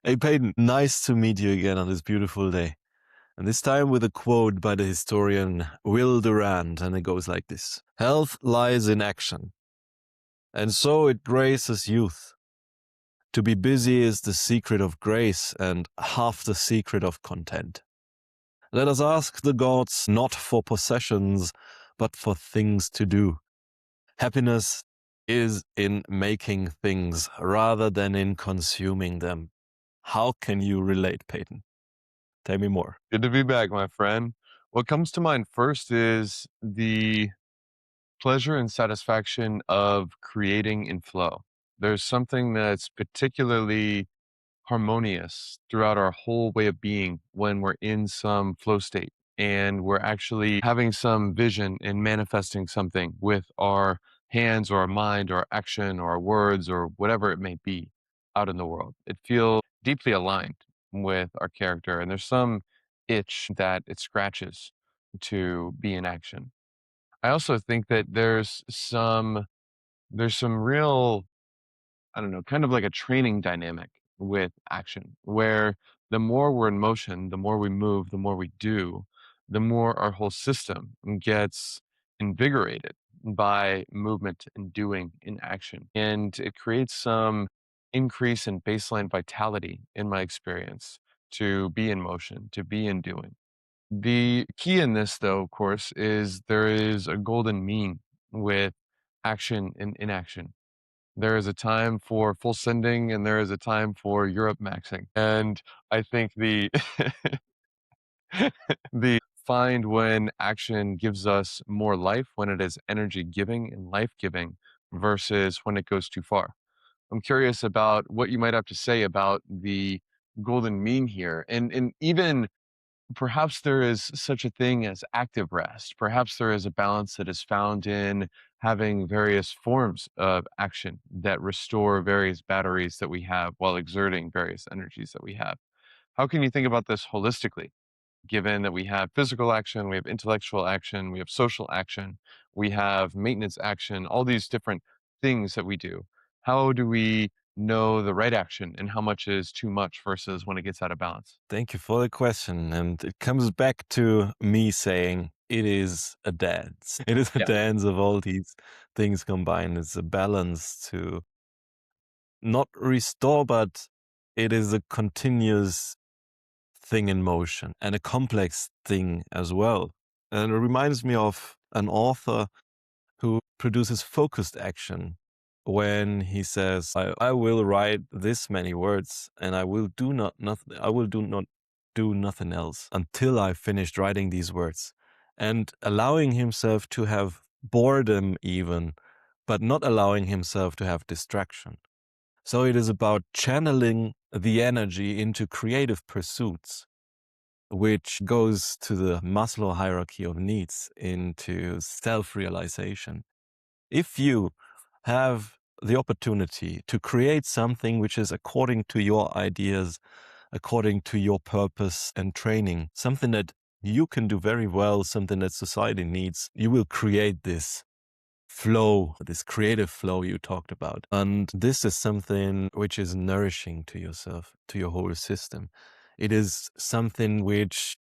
Hey, Peyton, nice to meet you again on this beautiful day. And this time with a quote by the historian Will Durant, and it goes like this: Health lies in action, and so it graces youth. To be busy is the secret of grace and half the secret of content. Let us ask the gods not for possessions, but for things to do. Happiness is in making things rather than in consuming them. How can you relate, Peyton? Tell me more. Good to be back, my friend. What comes to mind first is the pleasure and satisfaction of creating in flow. There's something that's particularly harmonious throughout our whole way of being when we're in some flow state and we're actually having some vision and manifesting something with our hands or our mind or our action or our words or whatever it may be out in the world. It feels deeply aligned with our character, and there's some itch that it scratches to be in action. I also think that there's some real, I don't know, kind of like a training dynamic with action, where the more we're in motion, the more we move, the more we do, the more our whole system gets invigorated by movement and doing in action. And it creates some increase in baseline vitality in my experience to be in motion, to be in doing. The key in this, though, of course, is there is a golden mean with action and inaction. There is a time for full sending and there is a time for Europe maxing. And I think the the find when action gives us more life, when it is energy giving and life giving versus when it goes too far. I'm curious about what you might have to say about the golden mean here. And even perhaps there is such a thing as active rest. Perhaps there is a balance that is found in having various forms of action that restore various batteries that we have while exerting various energies that we have. How can you think about this holistically, given that we have physical action, we have intellectual action, we have social action, we have maintenance action, all these different things that we do? How do we know the right action and how much is too much versus when it gets out of balance? Thank you for the question. And it comes back to me saying it is a dance. It is a Yeah. dance of all these things combined. It's a balance to not restore, but it is a continuous thing in motion and a complex thing as well. And it reminds me of an author who produces focused action when he says, I will write this many words and I will do not nothing I will do not do nothing else until I've finished writing these words. And allowing himself to have boredom even, but not allowing himself to have distraction. So it is about channeling the energy into creative pursuits, which goes to the Maslow hierarchy of needs, into self-realization. If you have the opportunity to create something which is according to your ideas, according to your purpose and training, something that you can do very well, something that society needs, you will create this flow, this creative flow you talked about. And this is something which is nourishing to yourself, to your whole system. It is something which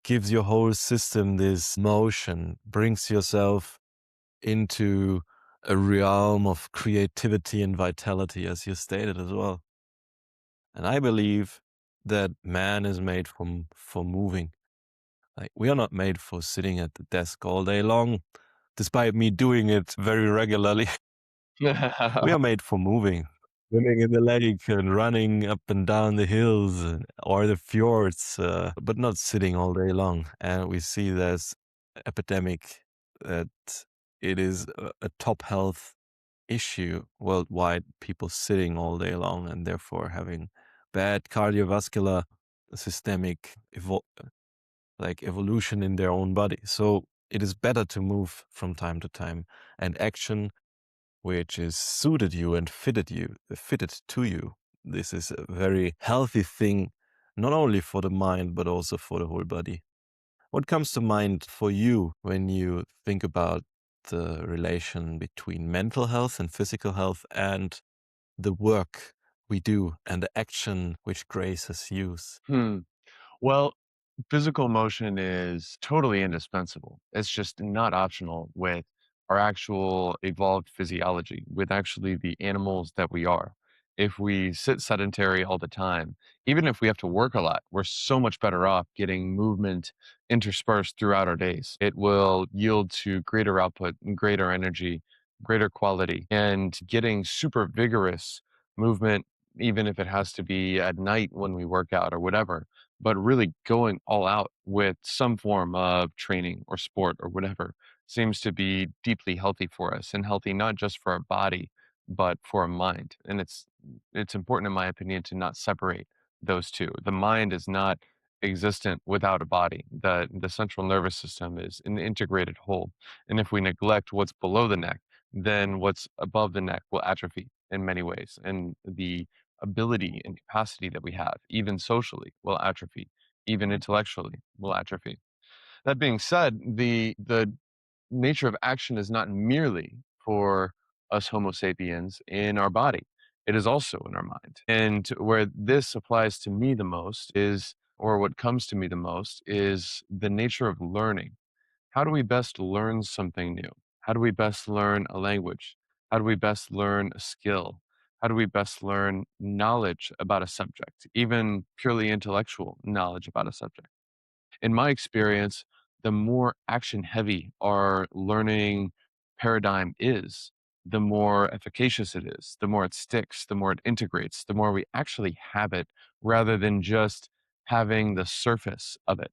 gives your whole system this motion, brings yourself into a realm of creativity and vitality, as you stated as well. And I believe that man is made for moving. Like, we are not made for sitting at the desk all day long, despite me doing it very regularly. We are made for moving, swimming in the lake and running up and down the hills or the fjords, but not sitting all day long. And we see there's epidemic that it is a top health issue worldwide, people sitting all day long and therefore having bad cardiovascular systemic evolution in their own body. So it is better to move from time to time, and action which is suited you and fitted to you. This is a very healthy thing, not only for the mind, but also for the whole body. What comes to mind for you when you think about the relation between mental health and physical health and the work we do and the action which graces use. Hmm. Well, physical motion is totally indispensable. It's just not optional with our actual evolved physiology, with actually the animals that we are. If we sit sedentary all the time, even if we have to work a lot, we're so much better off getting movement interspersed throughout our days. It will yield to greater output, and greater energy, greater quality, and getting super vigorous movement, even if it has to be at night when we work out or whatever, but really going all out with some form of training or sport or whatever seems to be deeply healthy for us, and healthy not just for our body but for our mind. And it's important, in my opinion, to not separate those two. The mind is not existent without a body. The central nervous system is an integrated whole, and if we neglect what's below the neck, then what's above the neck will atrophy in many ways, and the ability and capacity that we have, even socially, will atrophy, even intellectually, will atrophy. That being said, the nature of action is not merely for us Homo sapiens in our body. It is also in our mind. And where this applies to me the most is, or what comes to me the most, is the nature of learning. How do we best learn something new? How do we best learn a language? How do we best learn a skill? How do we best learn knowledge about a subject, even purely intellectual knowledge about a subject? In my experience, the more action heavy our learning paradigm is, the more efficacious it is, the more it sticks, the more it integrates, the more we actually have it rather than just having the surface of it.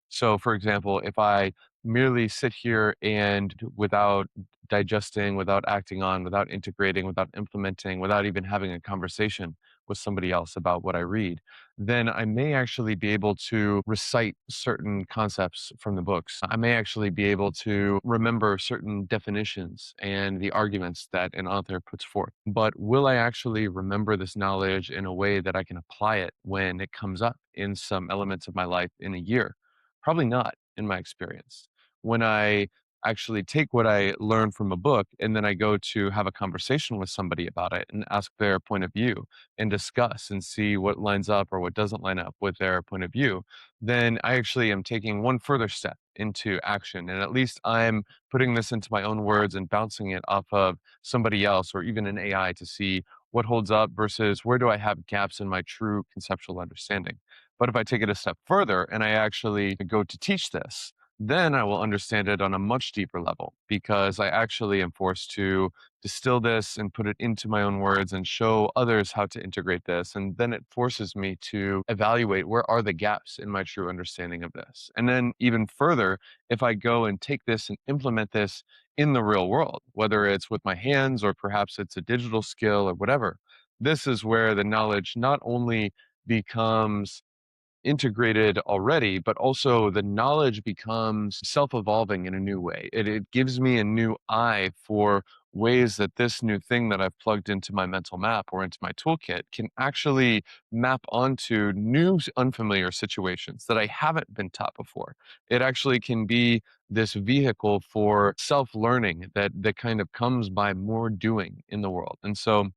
So, for example, if I merely sit here and without digesting, without acting on, without integrating, without implementing, without even having a conversation with somebody else about what I read, then I may actually be able to recite certain concepts from the books. I may actually be able to remember certain definitions and the arguments that an author puts forth. But will I actually remember this knowledge in a way that I can apply it when it comes up in some elements of my life in a year? Probably not, in my experience. When I actually take what I learned from a book and then I go to have a conversation with somebody about it and ask their point of view and discuss and see what lines up or what doesn't line up with their point of view, then I actually am taking one further step into action. And at least I'm putting this into my own words and bouncing it off of somebody else or even an AI to see what holds up versus where do I have gaps in my true conceptual understanding. But if I take it a step further and I actually go to teach this, then I will understand it on a much deeper level because I actually am forced to distill this and put it into my own words and show others how to integrate this. And then it forces me to evaluate where are the gaps in my true understanding of this. And then, even further, if I go and take this and implement this in the real world, whether it's with my hands or perhaps it's a digital skill or whatever, this is where the knowledge not only becomes integrated already, but also the knowledge becomes self evolving in a new way. It gives me a new eye for ways that this new thing that I've plugged into my mental map or into my toolkit can actually map onto new unfamiliar situations that I haven't been taught before. It actually can be this vehicle for self learning that kind of comes by more doing in the world. And so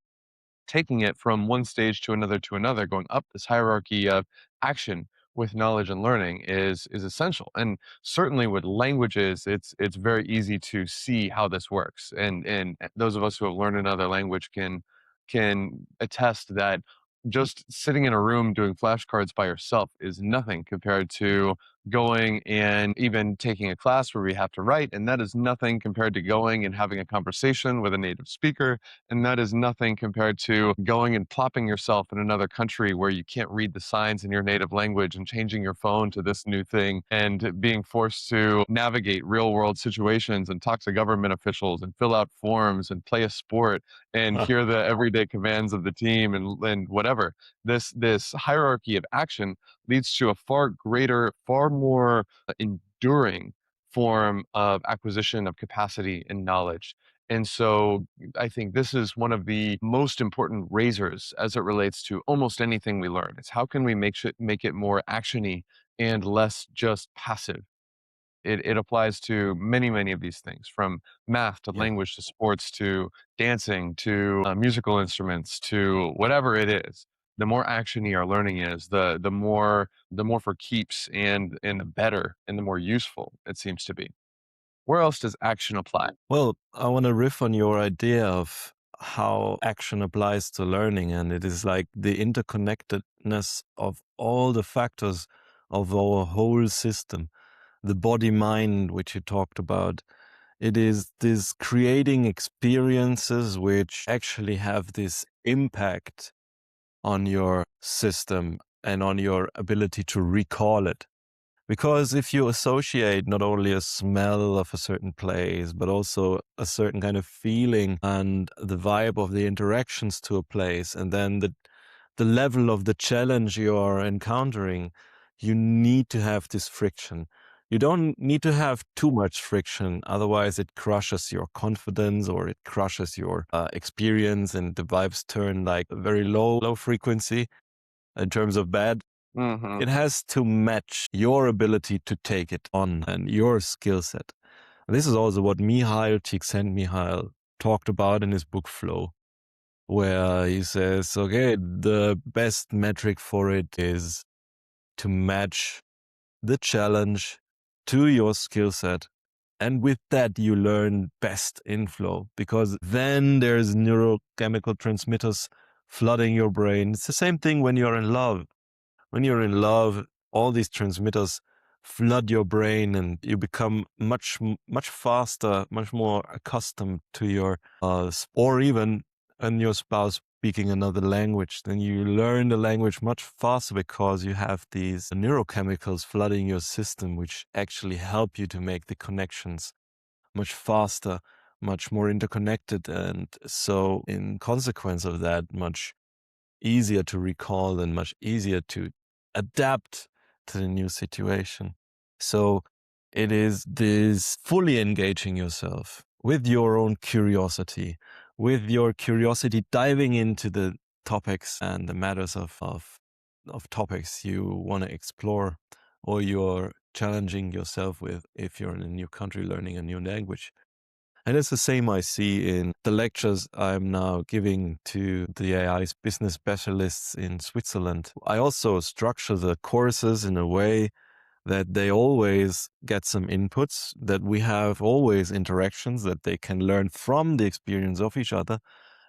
taking it from one stage to another, going up this hierarchy of action with knowledge and learning is essential. And certainly with languages, it's very easy to see how this works. And those of us who have learned another language can attest that just sitting in a room doing flashcards by yourself is nothing compared to going and even taking a class where we have to write, and that is nothing compared to going and having a conversation with a native speaker, and that is nothing compared to going and plopping yourself in another country where you can't read the signs in your native language and changing your phone to this new thing and being forced to navigate real world situations and talk to government officials and fill out forms and play a sport and hear the everyday commands of the team and whatever. This hierarchy of action leads to a far greater, far more enduring form of acquisition of capacity and knowledge. And so I think this is one of the most important razors as it relates to almost anything we learn. It's how can we make it more actiony and less just passive. it applies to many, many of these things, from math to Yeah. language to sports to dancing to musical instruments to whatever it is. The more actiony our learning is, the more for keeps and the better and the more useful it seems to be. Where else does action apply? Well, I want to riff on your idea of how action applies to learning. And it is like the interconnectedness of all the factors of our whole system, the body mind, which you talked about. It is this creating experiences which actually have this impact on your system and on your ability to recall it. Because if you associate not only a smell of a certain place, but also a certain kind of feeling and the vibe of the interactions to a place, and then the level of the challenge you are encountering, you need to have this friction. You don't need to have too much friction, otherwise it crushes your confidence or it crushes your experience, and the vibes turn like a very low frequency in terms of bad. Hmm. It has to match your ability to take it on and your skill set. This is also what Mihail Csikszentmihalyi talked about in his book Flow, where he says, okay, the best metric for it is to match the challenge to your skill set. And with that, you learn best in flow, because then there's neurochemical transmitters flooding your brain. It's the same thing when you're in love. When you're in love, all these transmitters flood your brain and you become much faster, much more accustomed to your or even and your spouse speaking another language, then you learn the language much faster because you have these neurochemicals flooding your system, which actually help you to make the connections much faster, much more interconnected, and so in consequence of that, much easier to recall and much easier to adapt to the new situation. So it is this fully engaging yourself with your own curiosity, with your curiosity diving into the topics and the matters of topics you want to explore or you're challenging yourself with if you're in a new country learning a new language. And it's the same I see in the lectures I'm now giving to the AI's business specialists in Switzerland. I also structure the courses in a way that they always get some inputs, that we have always interactions, that they can learn from the experience of each other,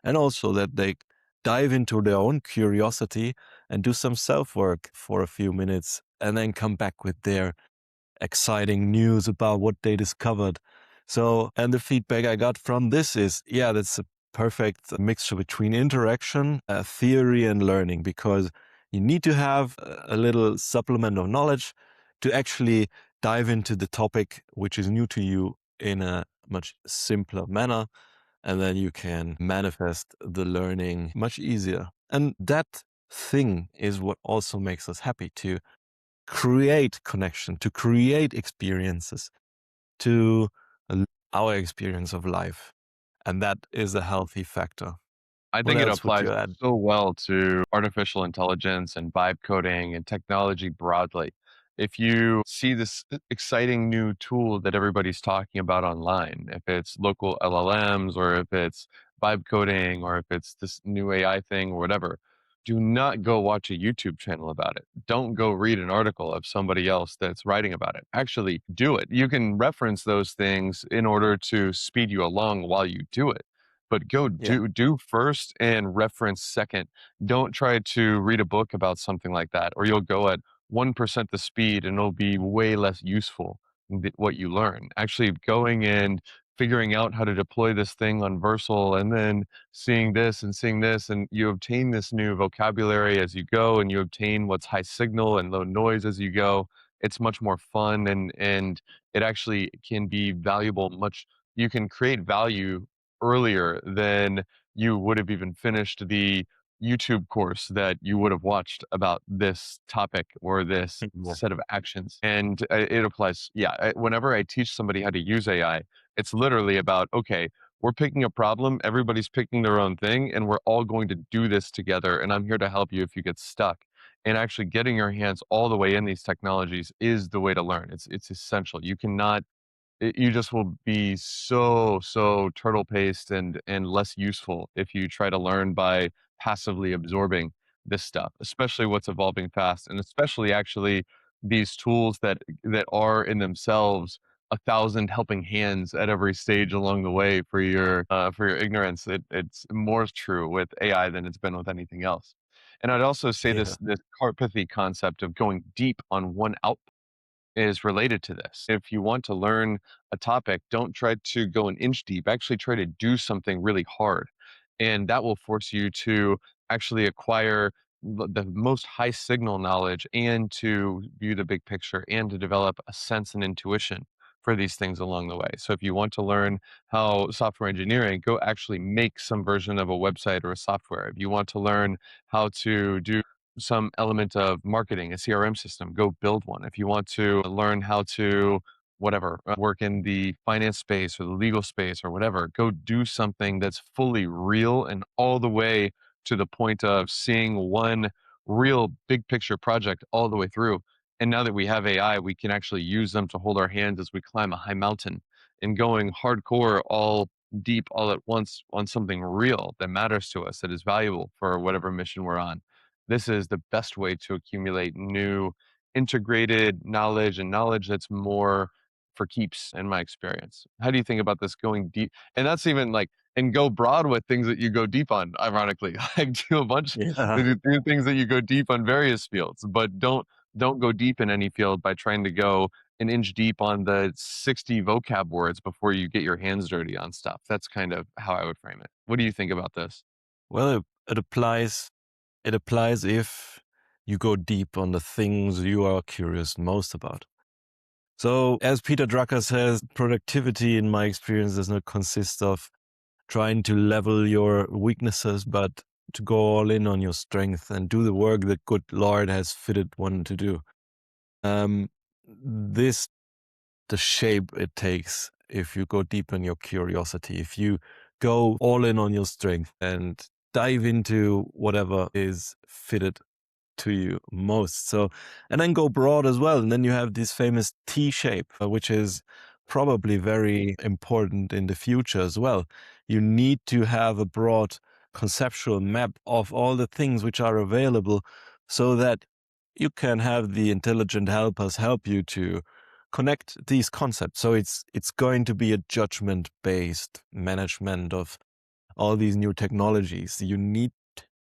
and also that they dive into their own curiosity and do some self work for a few minutes and then come back with their exciting news about what they discovered. So, and the feedback I got from this is, yeah, that's a perfect mixture between interaction, theory, and learning, because you need to have a little supplement of knowledge to actually dive into the topic which is new to you in a much simpler manner. And then you can manifest the learning much easier. And that thing is what also makes us happy to create connection, to create experiences, to our experience of life. And that is a healthy factor. I What think it else would applies you add? so well to artificial intelligence and vibe coding and technology broadly. If you see this exciting new tool that everybody's talking about online, if it's local LLMs or if it's vibe coding or if it's this new AI thing or whatever, do not go watch a YouTube channel about it. Don't go read an article of somebody else that's writing about it. Actually, do it. You can reference those things in order to speed you along while you do it, but go Yeah. do first and reference second. Don't try to read a book about something like that, or you'll go at 1% the speed and it'll be way less useful what you learn. Actually going and figuring out how to deploy this thing on Versal and then seeing this, and you obtain this new vocabulary as you go, and you obtain what's high signal and low noise as you go. It's much more fun, and it actually can be valuable much. You can create value earlier than you would have even finished the YouTube course that you would have watched about this topic or this Yeah. set of actions. And it applies. Yeah. Whenever I teach somebody how to use AI, it's literally about, okay, we're picking a problem, everybody's picking their own thing, and we're all going to do this together. And I'm here to help you if you get stuck. and actually getting your hands all the way in these technologies is the way to learn. It's essential. You cannot you just will be so turtle paced and less useful if you try to learn by passively absorbing this stuff, especially what's evolving fast, and especially actually these tools that are in themselves a thousand helping hands at every stage along the way for your ignorance. It's more true with AI than it's been with anything else. And I'd also say Yeah. this carpathy concept of going deep on one output is related to this. If you want to learn a topic, don't try to go an inch deep. Actually, try to do something really hard. And that will force you to actually acquire the most high signal knowledge and to view the big picture and to develop a sense and intuition for these things along the way. So if you want to learn how software engineering, go actually make some version of a website or a software. If you want to learn how to do some element of marketing, a CRM system, go build one. If you want to learn how to whatever, work in the finance space or the legal space or whatever, go do something that's fully real and all the way to the point of seeing one real big picture project all the way through. And now that we have AI, we can actually use them to hold our hands as we climb a high mountain and going hardcore all deep all at once on something real that matters to us, that is valuable for whatever mission we're on. This is the best way to accumulate new integrated knowledge and knowledge that's more for keeps in my experience. How do you think about this going deep? And that's even like and go broad with things that you go deep on, ironically. Like do a bunch Yeah. do things that you go deep on various fields, but don't go deep in any field by trying to go an inch deep on the 60 vocab words before you get your hands dirty on stuff. That's kind of how I would frame it. What do you think about this? Well, it applies. It applies if you go deep on the things you are curious most about. So, as Peter Drucker says, productivity, in my experience, does not consist of trying to level your weaknesses, but to go all in on your strength and do the work that good Lord has fitted one to do. Um, this the shape it takes if you go deep in your curiosity, if you go all in on your strength and dive into whatever is fitted to you most. So, and then go broad as well. And then you have this famous T shape, which is probably very important in the future as well. You need to have a broad conceptual map of all the things which are available so that you can have the intelligent helpers help you to connect these concepts. So it's going to be a judgment based management of all these new technologies. You need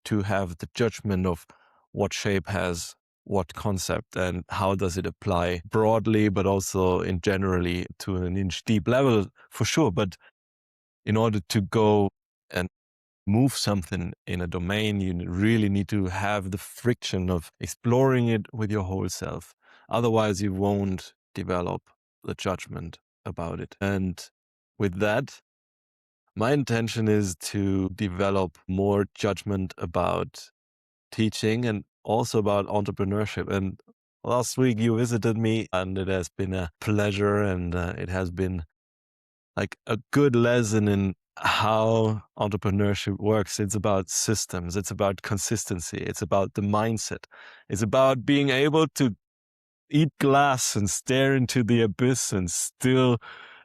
to have the judgment of what shape has what concept and how does it apply broadly, but also in generally to an inch deep level for sure. But in order to go and move something in a domain, you really need to have the friction of exploring it with your whole self. Otherwise, you won't develop the judgment about it. And with that, my intention is to develop more judgment about teaching and also about entrepreneurship. And last week you visited me, and it has been a pleasure, and it has been like a good lesson in how entrepreneurship works. It's about systems, it's about consistency, it's about the mindset, it's about being able to eat glass and stare into the abyss and still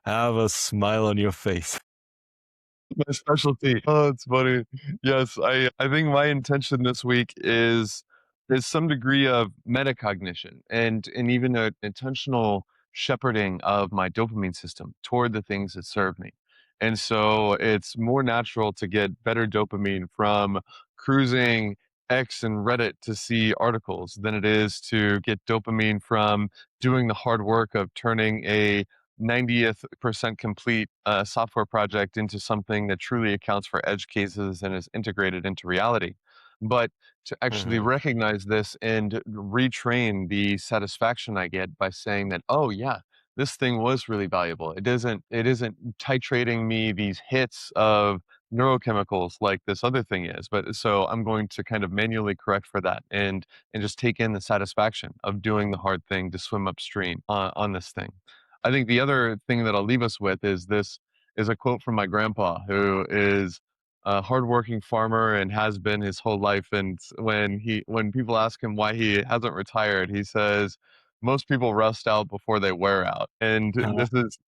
have a smile on your face. My specialty. Oh, it's funny. Yes, I think my intention this week is some degree of metacognition and even an intentional shepherding of my dopamine system toward the things that serve me. And so it's more natural to get better dopamine from cruising X and Reddit to see articles than it is to get dopamine from doing the hard work of turning a 90th percent complete software project into something that truly accounts for edge cases and is integrated into reality. But to actually Mhm. recognize this and retrain the satisfaction I get by saying that, oh yeah, this thing was really valuable. It isn't titrating me these hits of neurochemicals like this other thing is. But so I'm going to kind of manually correct for that and just take in the satisfaction of doing the hard thing to swim upstream on this thing. I think the other thing that I'll leave us with is this is a quote from my grandpa, who is a hardworking farmer and has been his whole life. And when people ask him why he hasn't retired, he says, "Most people rust out before they wear out." And Uh, this is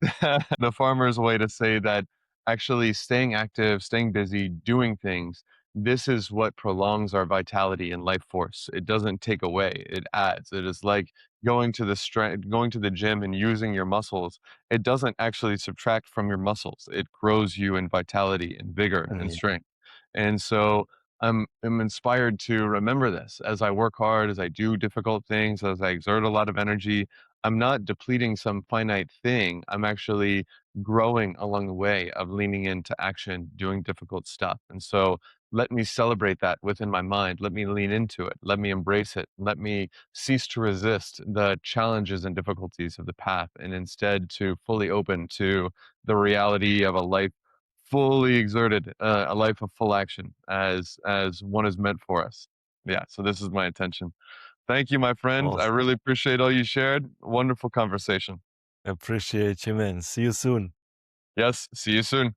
the farmer's way to say that actually staying active, staying busy, doing things, this is what prolongs our vitality and life force. It doesn't take away, it adds. It is like going to the gym and using your muscles. It doesn't actually subtract from your muscles. It grows you in vitality and vigor and yeah. strength. And so I'm inspired to remember this as I work hard, as I do difficult things, as I exert a lot of energy. I'm not depleting some finite thing. I'm actually growing along the way of leaning into action, doing difficult stuff. And so let me celebrate that within my mind. Let me lean into it. Let me embrace it. Let me cease to resist the challenges and difficulties of the path and instead to fully open to the reality of a life fully exerted, a life of full action as one is meant for us. Yeah, so this is my intention. Thank you, my friend. I Awesome. really appreciate all you shared. Wonderful conversation. Appreciate you, man. See you soon. Yes, see you soon.